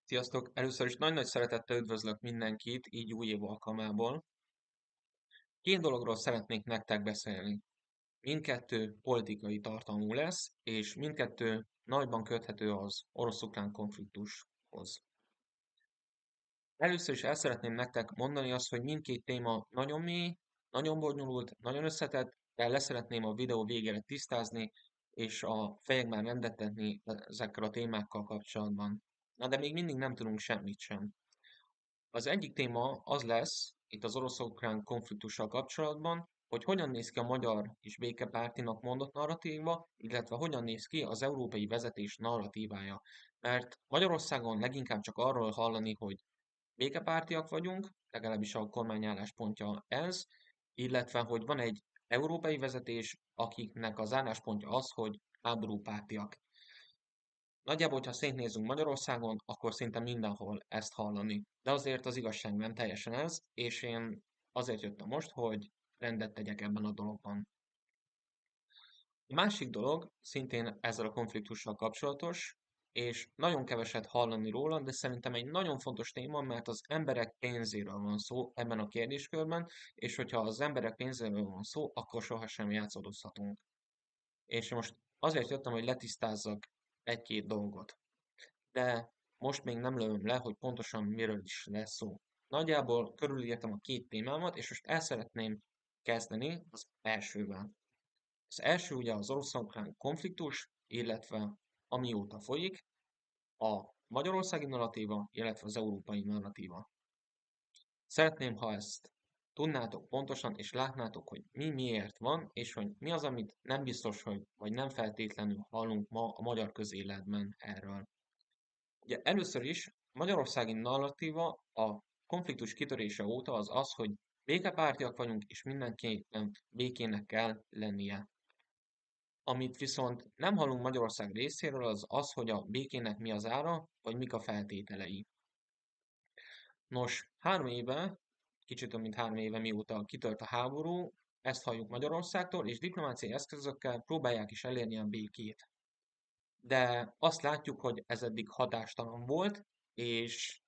Sziasztok! Először is nagy-nagy szeretettel üdvözlök mindenkit, így új év alkalmából. Két dologról szeretnék nektek beszélni. Mindkettő politikai tartalmú lesz, és mindkettő nagyban köthető az orosz-ukrán konfliktushoz. Először is el szeretném nektek mondani azt, hogy mindkét téma nagyon mély, nagyon bonyolult, nagyon összetett, de leszeretném a videó végére tisztázni, és a fejekben rendet tenni ezekkel a témákkal kapcsolatban. Na de még mindig nem tudunk semmit sem. Az egyik téma az lesz, itt az orosz-ukrán konfliktussal kapcsolatban, hogy hogyan néz ki a magyar és békepártinak mondott narratíva, illetve hogyan néz ki az európai vezetés narratívája. Mert Magyarországon leginkább csak arról hallani, hogy békepártiak vagyunk, legalábbis a kormány álláspontja ez, illetve hogy van egy európai vezetés, akiknek az álláspontja az, hogy háborúpártiak. Nagyjából, hogyha szétnézünk Magyarországon, akkor szinte mindenhol ezt hallani. De azért az igazság nem teljesen ez, és én azért jöttem most, hogy rendet tegyek ebben a dologban. A másik dolog szintén ezzel a konfliktussal kapcsolatos, és nagyon keveset hallani róla, de szerintem egy nagyon fontos téma, mert az emberek pénzéről van szó ebben a kérdéskörben, és hogyha az emberek pénzéről van szó, akkor sohasem játszadozhatunk. És most azért jöttem, hogy letisztázzak egy-két dolgot. De most még nem lövöm le, hogy pontosan miről is lesz szó. Nagyjából körülírtam a két témámat, és most el szeretném kezdeni az elsővel. Az első ugye az orosz-ukrán konfliktus, illetve amióta folyik, a magyarországi narratíva, illetve az európai narratíva. Szeretném, ha ezt tudnátok pontosan, és látnátok, hogy mi miért van, és hogy mi az, amit nem biztos, hogy, vagy nem feltétlenül hallunk ma a magyar közéletben erről. Ugye először is magyarországi narratíva a konfliktus kitörése óta az az, hogy békepártiak vagyunk, és mindenképpen békének kell lennie. Amit viszont nem hallunk Magyarország részéről, az az, hogy a békének mi az ára, vagy mik a feltételei. Nos, 3 éve, kicsit több mint 3 éve mióta kitört a háború, ezt halljuk Magyarországtól, és diplomáciai eszközökkel próbálják is elérni a békét. De azt látjuk, hogy ez eddig hatástalan volt, és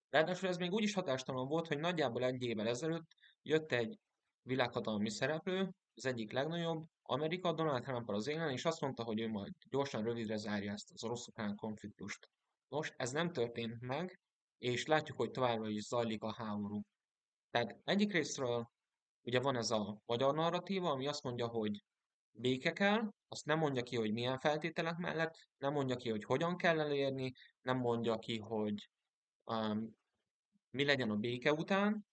ráadásul ez még úgy is hatástalan volt, hogy nagyjából egy évvel ezelőtt jött egy világhatalmi szereplő, az egyik legnagyobb, Amerika, Donald trump az élen, és azt mondta, hogy ő majd gyorsan rövidre zárja ezt az orosz-ukrán konfliktust. Nos, ez nem történt meg, és látjuk, hogy továbbra is zajlik a háború. Tehát egyik részről ugye van ez a magyar narratíva, ami azt mondja, hogy béke kell, azt nem mondja ki, hogy milyen feltételek mellett, nem mondja ki, hogy hogyan kell elérni, nem mondja ki, hogy um, mi legyen a béke után,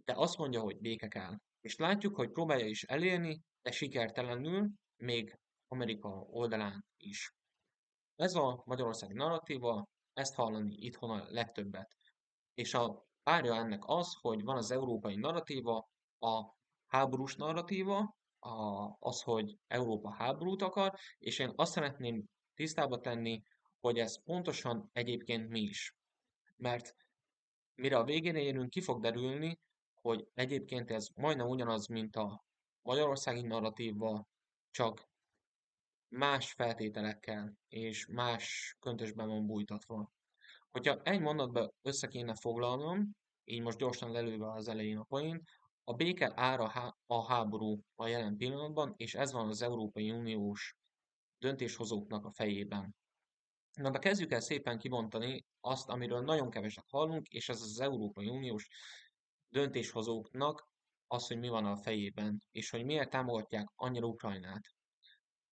de azt mondja, hogy béke kell. És látjuk, hogy próbálja is elérni, de sikertelenül, még Amerika oldalán is. Ez a magyarországi narratíva, ezt hallani itthon a legtöbbet. És a párja ennek az, hogy van az európai narratíva, a háborús narratíva, az, hogy Európa háborút akar, és én azt szeretném tisztába tenni, hogy ez pontosan egyébként mi is. Mert mire a végén érünk, ki fog derülni, hogy egyébként ez majdnem ugyanaz, mint a magyarországi narratíva, csak más feltételekkel és más köntösben van bújtatva. Hogyha egy mondatba össze kéne foglalnom, így most gyorsan lelőve az elején a point, a béke ára a háború a jelen pillanatban, és ez van az Európai Uniós döntéshozóknak a fejében. Na de kezdjük el szépen kibontani azt, amiről nagyon keveset hallunk, és ez az Európai Uniós döntéshozóknak az, hogy mi van a fejében, és hogy miért támogatják annyira Ukrajnát.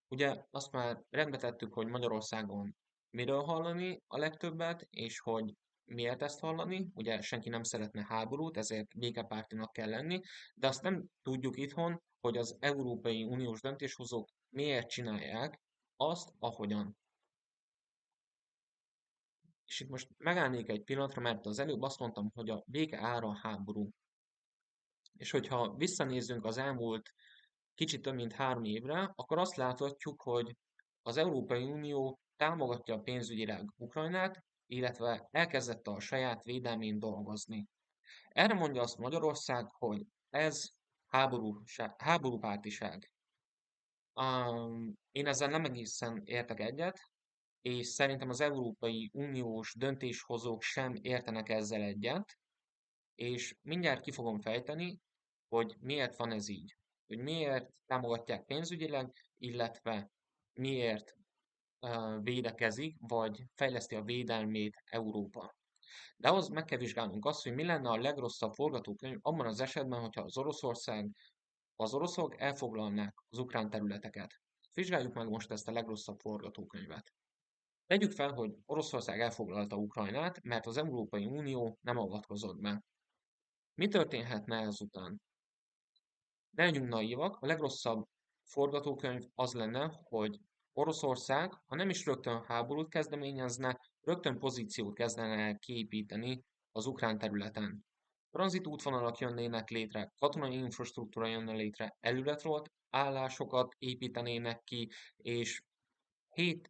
Ugye azt már rendbe tettük, hogy Magyarországon miről hallani a legtöbbet, és hogy miért ezt hallani. Ugye senki nem szeretne háborút, ezért békepártinak kell lenni, de azt nem tudjuk itthon, hogy az Európai Uniós döntéshozók miért csinálják azt, ahogyan. És itt most megállnék egy pillanatra, mert az előbb azt mondtam, hogy a béke ára a háború. És hogyha visszanézzünk az elmúlt kicsit több mint 3 évre, akkor azt láthatjuk, hogy az Európai Unió támogatja pénzügyileg Ukrajnát, illetve elkezdett a saját védelmén dolgozni. Erre mondja azt Magyarország, hogy ez háborúpártiság. Én ezzel nem egészen értek egyet, és szerintem az Európai Uniós döntéshozók sem értenek ezzel egyet, és mindjárt ki fogom fejteni, hogy miért van ez így. Hogy miért támogatják pénzügyileg, illetve miért védekezik, vagy fejleszti a védelmét Európa. De ahhoz meg kell vizsgálnunk azt, hogy mi lenne a legrosszabb forgatókönyv abban az esetben, hogyha az oroszok elfoglalnák az ukrán területeket. Vizsgáljuk meg most ezt a legrosszabb forgatókönyvet. Tegyük fel, hogy Oroszország elfoglalta Ukrajnát, mert az Európai Unió nem avatkozott be. Mi történhetne ezután? Ne legyünk naívak, a legrosszabb forgatókönyv az lenne, hogy Oroszország, ha nem is rögtön háborút kezdeményezne, rögtön pozíciót kezdene el kiépíteni az ukrán területen. Tranzit útvonalak jönnének létre, katonai infrastruktúra jönne létre, előretolt állásokat építenének ki, és 7-10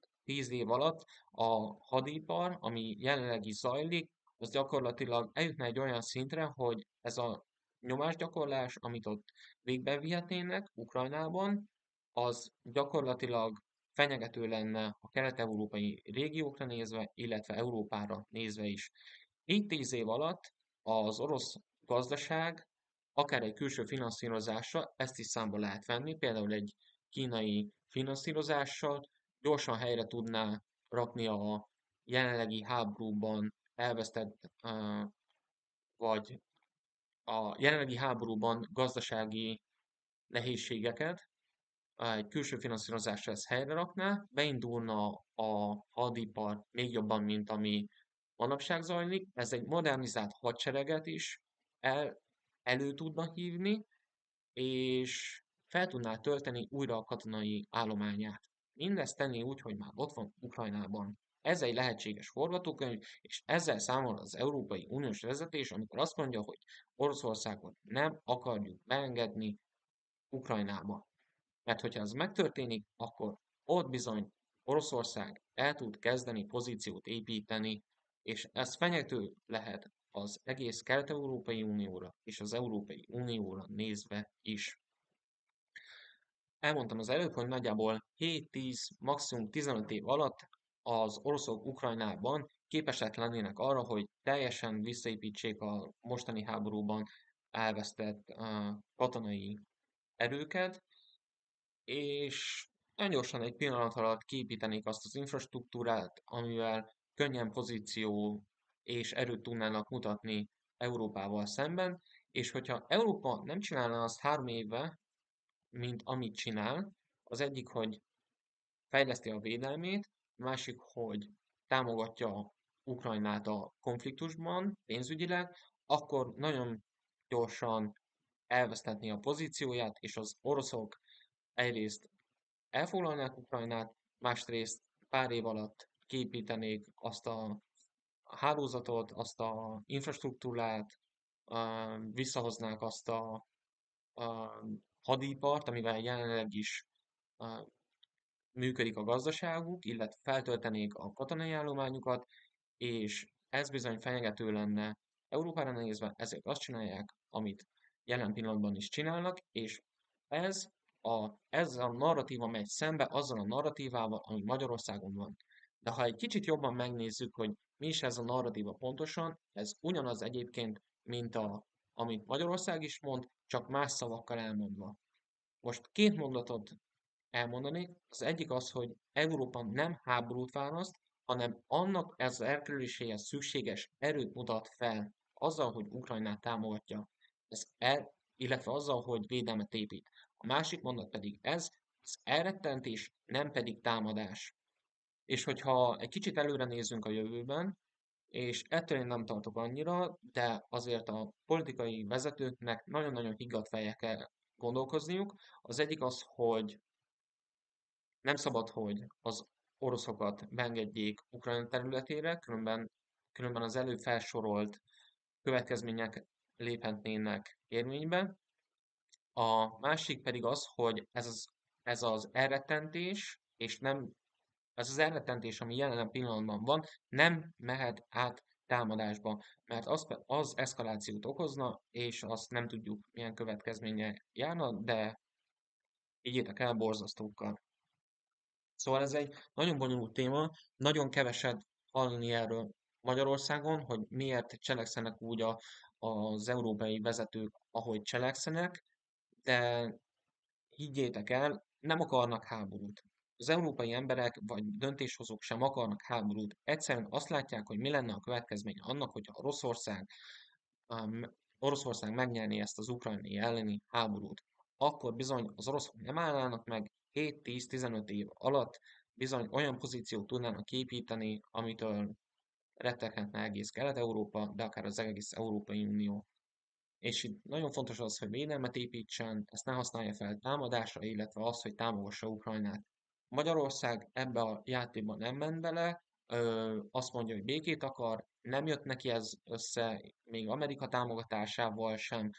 év alatt a hadipar, ami jelenleg is zajlik, az gyakorlatilag eljutna egy olyan szintre, hogy ez a nyomásgyakorlás, amit ott végbevihetnének Ukrajnában, az gyakorlatilag fenyegető lenne a kelet-európai régiókra nézve, illetve Európára nézve is. 7-10 év alatt az orosz gazdaság, akár egy külső finanszírozással, ezt is számba lehet venni, például egy kínai finanszírozással, gyorsan helyre tudná rakni a jelenlegi háborúban elvesztett, vagy a jelenlegi háborúban gazdasági nehézségeket, egy külső finanszírozással ezt helyre rakná, beindulna a hadipar még jobban, mint ami manapság zajlik, ez egy modernizált hadsereget is el, elő tudna hívni, és fel tudná tölteni újra a katonai állományát. Mindezt tenni úgy, hogy már ott van Ukrajnában. Ez egy lehetséges forgatókönyv, és ezzel számol az Európai Uniós vezetés, amikor azt mondja, hogy Oroszországot nem akarjuk beengedni Ukrajnába. Mert hogyha ez megtörténik, akkor ott bizony Oroszország el tud kezdeni pozíciót építeni, és ez fenyegető lehet az egész Kelet-Európai Unióra és az Európai Unióra nézve is. Elmondtam az előbb, hogy nagyjából 7-10, maximum 15 év alatt az oroszok Ukrajnában képesek lennének arra, hogy teljesen visszaépítsék a mostani háborúban elvesztett katonai erőket, és nagyon gyorsan egy pillanat alatt kiépítenék azt az infrastruktúrát, amivel könnyen pozíció és erőt tudnának mutatni Európával szemben, és hogyha Európa nem csinálna azt 3 éve, mint amit csinál, az egyik, hogy fejleszti a védelmét, a másik, hogy támogatja Ukrajnát a konfliktusban pénzügyileg, akkor nagyon gyorsan elvesztetné a pozícióját, és az oroszok egyrészt elfoglalnák Ukrajnát, másrészt pár év alatt kiépítenék azt a hálózatot, azt a infrastruktúrát, visszahoznák azt a hadipart, amivel jelenleg is működik a gazdaságuk, illetve feltöltenék a katonai állományukat, és ez bizony fenyegető lenne Európára nézve, ezért azt csinálják, amit jelen pillanatban is csinálnak, és ez ez a narratíva megy szembe azzal a narratívával, ami Magyarországon van. De ha egy kicsit jobban megnézzük, hogy mi is ez a narratíva pontosan, ez ugyanaz egyébként, mint amit Magyarország is mond, csak más szavakkal elmondva. Most két mondatot elmondanék. Az egyik az, hogy Európa nem háborút választ, hanem annak ez az elkerüléséhez szükséges erőt mutat fel azzal, hogy Ukrajnát támogatja, illetve azzal, hogy védelmet épít. A másik mondat pedig ez, az elrettentés, nem pedig támadás. És hogyha egy kicsit előre nézzünk a jövőben, és ettől én nem tartok annyira, de azért a politikai vezetőknek nagyon-nagyon higgadt fejjel kell gondolkozniuk. Az egyik az, hogy nem szabad, hogy az oroszokat beengedjék Ukrajna területére, különben az előbb felsorolt következmények léphetnének érvénybe. A másik pedig az, hogy ez az elrettentés, és nem ez az elrettentés, ami jelen pillanatban van, nem mehet át támadásba, mert az eszkalációt okozna, és azt nem tudjuk, milyen következménye járna, de higgyétek el, borzasztókkal. Szóval ez egy nagyon bonyolult téma, nagyon keveset hallani erről Magyarországon, hogy miért cselekszenek úgy az európai vezetők, ahogy cselekszenek, de higgyétek el, nem akarnak háborút. Az európai emberek vagy döntéshozók sem akarnak háborút. Egyszerűen azt látják, hogy mi lenne a következménye annak, hogyha Oroszország megnyerné ezt az ukrajnai elleni háborút. Akkor bizony az oroszok nem állnának meg 7-10-15 év alatt, bizony olyan pozíciót tudnának képíteni, amitől retteghetne egész Kelet-Európa, de akár az egész Európai Unió. És itt nagyon fontos az, hogy védelmet építsen, ezt ne használja fel támadásra, illetve az, hogy támogassa Ukrajnát. Magyarország ebbe a játékban nem ment bele, azt mondja, hogy békét akar, nem jött neki ez össze, még Amerika támogatásával sem,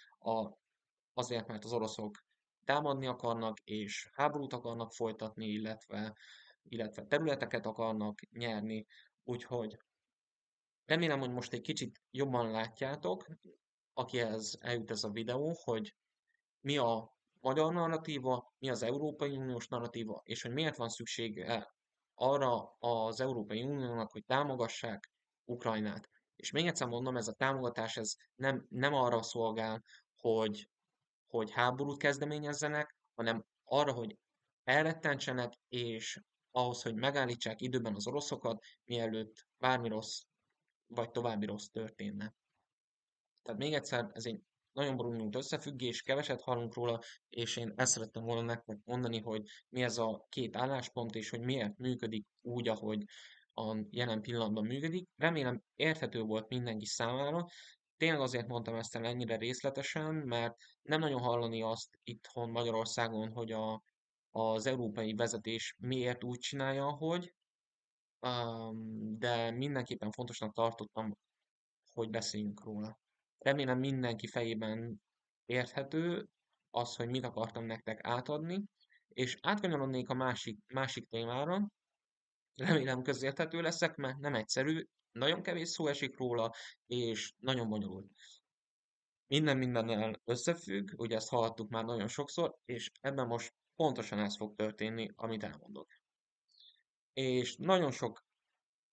azért, mert az oroszok támadni akarnak, és háborút akarnak folytatni, illetve területeket akarnak nyerni, úgyhogy remélem, hogy most egy kicsit jobban látjátok, akihez eljut ez a videó, hogy mi a magyar narratíva, mi az Európai Uniós narratíva, és hogy miért van szüksége arra az Európai Uniónak, hogy támogassák Ukrajnát. És még egyszer mondom, ez a támogatás ez nem arra szolgál, hogy háborút kezdeményezzenek, hanem arra, hogy elrettentsenek, és ahhoz, hogy megállítsák időben az oroszokat, mielőtt bármi rossz, vagy további rossz történne. Tehát még egyszer, ez egy nagyon bonyolult összefüggés, keveset hallunk róla, és én ezt szerettem volna nektek mondani, hogy mi ez a két álláspont, és hogy miért működik úgy, ahogy a jelen pillanatban működik. Remélem érthető volt mindenki számára. Tényleg azért mondtam ezt el ennyire részletesen, mert nem nagyon hallani azt itthon Magyarországon, hogy az európai vezetés miért úgy csinálja, ahogy, de mindenképpen fontosnak tartottam, hogy beszéljünk róla. Remélem mindenki fejében érthető az, hogy mit akartam nektek átadni, és átkanyarodnék a másik témára. Remélem közérthető leszek, mert nem egyszerű, nagyon kevés szó esik róla, és nagyon bonyolult. Minden mindennel összefügg, ugye ezt hallhattuk már nagyon sokszor, és ebben most pontosan ez fog történni, amit elmondok. És nagyon sok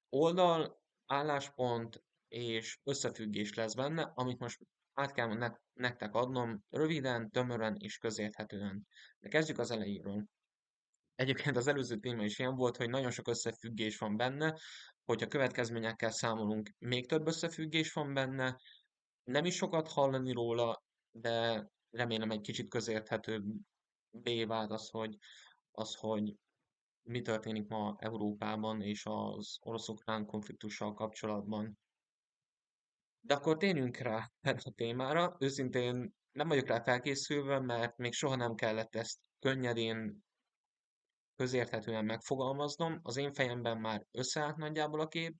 oldal, álláspont és összefüggés lesz benne, amit most át kell nektek adnom röviden, tömören és közérthetően. De kezdjük az elejéről. Egyébként az előző téma is ilyen volt, hogy nagyon sok összefüggés van benne, hogyha következményekkel számolunk, még több összefüggés van benne, nem is sokat hallani róla, de remélem egy kicsit közérthetőbbé vált az, hogy mi történik ma Európában és az orosz-ukrán konfliktussal kapcsolatban. De akkor térjünk rá erre a témára. Őszintén nem vagyok rá felkészülve, mert még soha nem kellett ezt könnyedén, közérthetően megfogalmaznom. Az én fejemben már összeállt nagyjából a kép,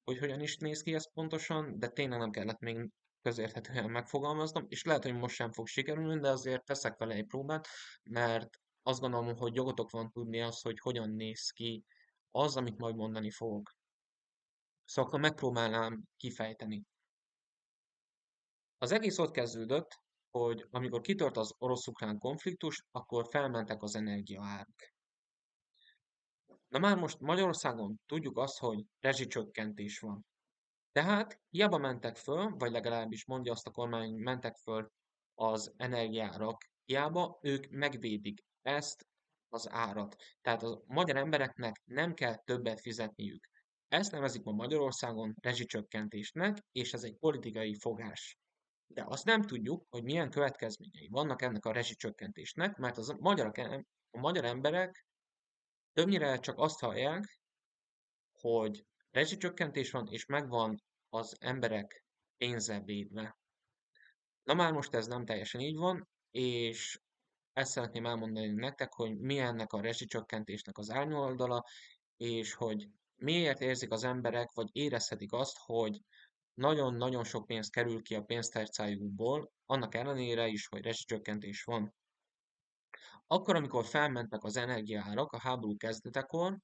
hogy hogyan is néz ki ez pontosan, de tényleg nem kellett még közérthetően megfogalmaznom, és lehet, hogy most sem fog sikerülni, de azért teszek vele egy próbát, mert azt gondolom, hogy jogotok van tudni azt, hogy hogyan néz ki az, amit majd mondani fogok. Szóval akkor megpróbálnám kifejteni. Az egész ott kezdődött, hogy amikor kitört az orosz-ukrán konfliktus, akkor felmentek az energiaárak. Na már most Magyarországon tudjuk azt, hogy rezsicsökkentés van. Tehát hiába mentek föl, vagy legalábbis mondja azt a kormány, hogy mentek föl az energiárak, hiába ők megvédik ezt az árat. Tehát a magyar embereknek nem kell többet fizetniük. Ezt nevezik ma Magyarországon rezsicsökkentésnek, és ez egy politikai fogás. De azt nem tudjuk, hogy milyen következményei vannak ennek a rezsicsökkentésnek, mert a magyar emberek többnyire csak azt hallják, hogy rezsicsökkentés van, és megvan az emberek pénze védve. Na már most ez nem teljesen így van, és ezt szeretném elmondani nektek, hogy mi ennek a rezsicsökkentésnek az árnyoldala, és hogy miért érzik az emberek, vagy érezhetik azt, hogy nagyon-nagyon sok pénz kerül ki a pénztárcájukból, annak ellenére is, hogy rezsicsökkentés van. Akkor, amikor felmentek az energiaárak a háború kezdetekor,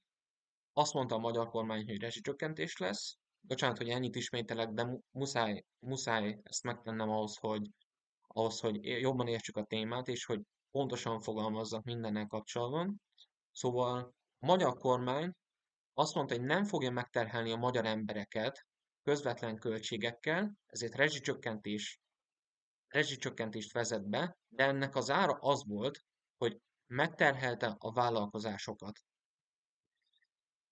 azt mondta a magyar kormány, hogy rezsicsökkentés lesz. Bocsánat, hogy ennyit ismételek, de muszáj ezt megtennem ahhoz, hogy jobban értsük a témát, és hogy pontosan fogalmazzak mindennel kapcsolatban. Szóval A magyar kormány azt mondta, hogy nem fogja megterhelni a magyar embereket közvetlen költségekkel, ezért rezsicsökkentést vezet be, de ennek az ára az volt, hogy megterhelte a vállalkozásokat.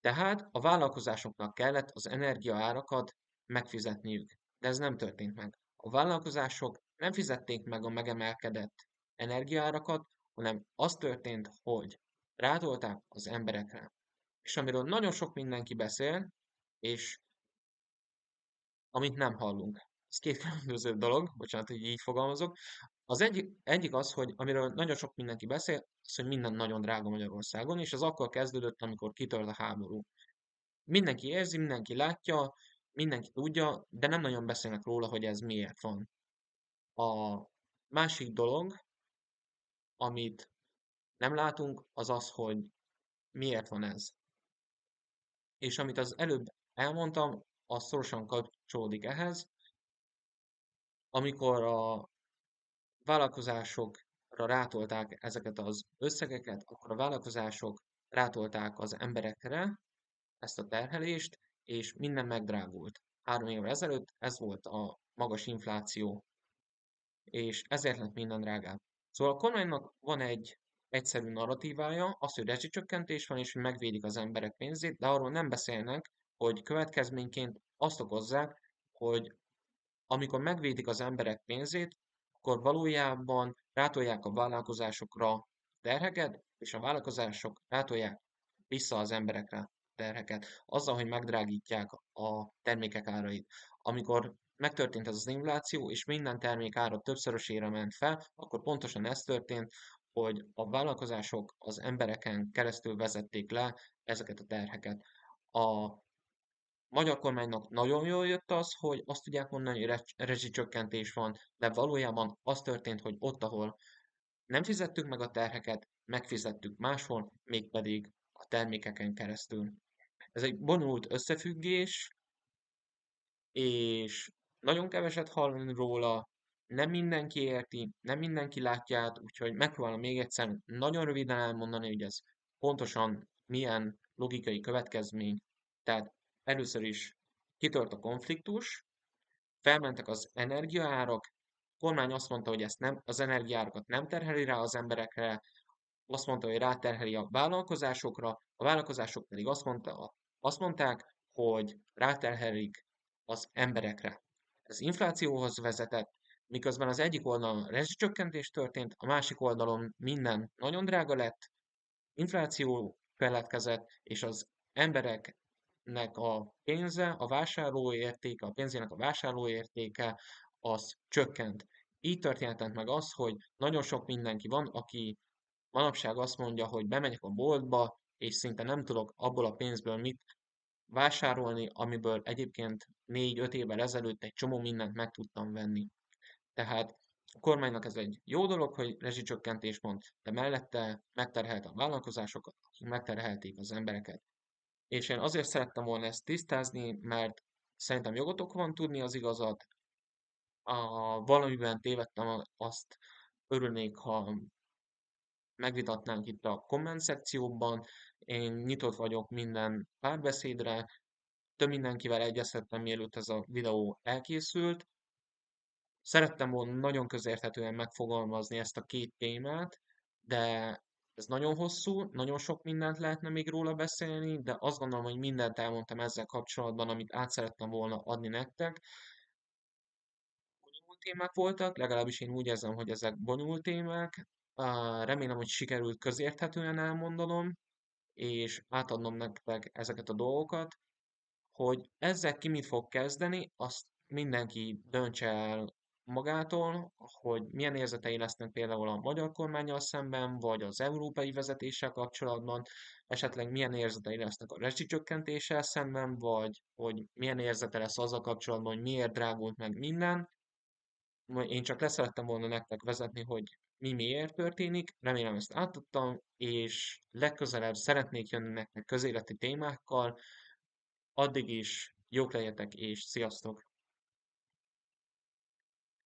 Tehát a vállalkozásoknak kellett az energiaárakat megfizetniük, de ez nem történt meg. A vállalkozások nem fizették meg a megemelkedett energiaárakat, hanem az történt, hogy rátolták az emberekre. És amiről nagyon sok mindenki beszél, és amit nem hallunk. Ez két különböző dolog, bocsánat, hogy így fogalmazok. Az egyik az, hogy amiről nagyon sok mindenki beszél, az, hogy minden nagyon drága Magyarországon, és ez akkor kezdődött, amikor kitört a háború. Mindenki érzi, mindenki látja, mindenki tudja, de nem nagyon beszélnek róla, hogy ez miért van. A másik dolog, amit nem látunk, az az, hogy miért van ez. És amit az előbb elmondtam, az szorosan kapcsolódik ehhez, amikor a vállalkozásokra rátolták ezeket az összegeket, akkor a vállalkozások rátolták az emberekre ezt a terhelést, és minden megdrágult. 3 évvel ezelőtt ez volt a magas infláció, és ezért lett minden drágább. Szóval a kormánynak van egy egyszerű narratívája, az, hogy rezsicsökkentés van, és hogy megvédik az emberek pénzét, de arról nem beszélnek, hogy következményként azt okozzák, hogy amikor megvédik az emberek pénzét, akkor valójában rátolják a vállalkozásokra terheket, és a vállalkozások rátolják vissza az emberekre terheket, azzal, hogy megdrágítják a termékek árait. Amikor megtörtént ez az infláció, és minden termék ára többszörösére ment fel, akkor pontosan ez történt, hogy a vállalkozások az embereken keresztül vezették le ezeket a terheket. A magyar kormánynak nagyon jól jött az, hogy azt tudják mondani, hogy rezsicsökkentés van, de valójában az történt, hogy ott, ahol nem fizettük meg a terheket, megfizettük máshol, mégpedig a termékeken keresztül. Ez egy bonyolult összefüggés, és nagyon keveset hallani róla, nem mindenki érti, nem mindenki látja át, úgyhogy megpróbálom még egyszer nagyon röviden elmondani, hogy ez pontosan milyen logikai következmény. Tehát először is kitört a konfliktus, felmentek az energiaárak, a kormány azt mondta, hogy ezt nem, az energiaárakat nem terheli rá az emberekre, azt mondta, hogy ráterheli a vállalkozásokra, a vállalkozások pedig azt mondták, hogy ráterhelik az emberekre. Ez inflációhoz vezetett, miközben az egyik oldalon rezsicsökkentés történt, a másik oldalon minden nagyon drága lett, infláció keletkezett, és az embereknek a pénze, a vásárlóértéke, a pénzének a vásárlóértéke az csökkent. Így történhetett meg az, hogy nagyon sok mindenki van, aki manapság azt mondja, hogy bemegyek a boltba, és szinte nem tudok abból a pénzből mit vásárolni, amiből egyébként 4-5 évvel ezelőtt egy csomó mindent meg tudtam venni. Tehát a kormánynak ez egy jó dolog, hogy rezsicsökkentés mond, de mellette megterhelte a vállalkozásokat, akik megterhelték az embereket. És én azért szerettem volna ezt tisztázni, mert szerintem jogotok van tudni az igazat, valamiben tévedtem, azt örülnék, ha megvitatnánk itt a komment szekcióban. Én nyitott vagyok minden párbeszédre, több mindenkivel egyeztettem, mielőtt ez a videó elkészült. Szerettem volna nagyon közérthetően megfogalmazni ezt a két témát, de ez nagyon hosszú, nagyon sok mindent lehetne még róla beszélni, de azt gondolom, hogy mindent elmondtam ezzel kapcsolatban, amit át szerettem volna adni nektek. Bonyolult témák voltak, legalábbis én úgy érzem, hogy ezek bonyolult témák. Remélem, hogy sikerült közérthetően elmondanom, és átadnom nektek ezeket a dolgokat. Hogy ezzel ki mit fog kezdeni, azt mindenki döntse el magától, hogy milyen érzetei lesznek például a magyar kormánnyal szemben, vagy az európai vezetéssel kapcsolatban, esetleg milyen érzetei lesznek a rezsicsökkentéssel szemben, vagy hogy milyen érzete lesz azzal kapcsolatban, hogy miért drágult meg minden. Én csak leszerettem volna nektek vezetni, hogy mi miért történik, remélem ezt átadtam, és legközelebb szeretnék jönni nektek közéleti témákkal, addig is jók legyetek és sziasztok!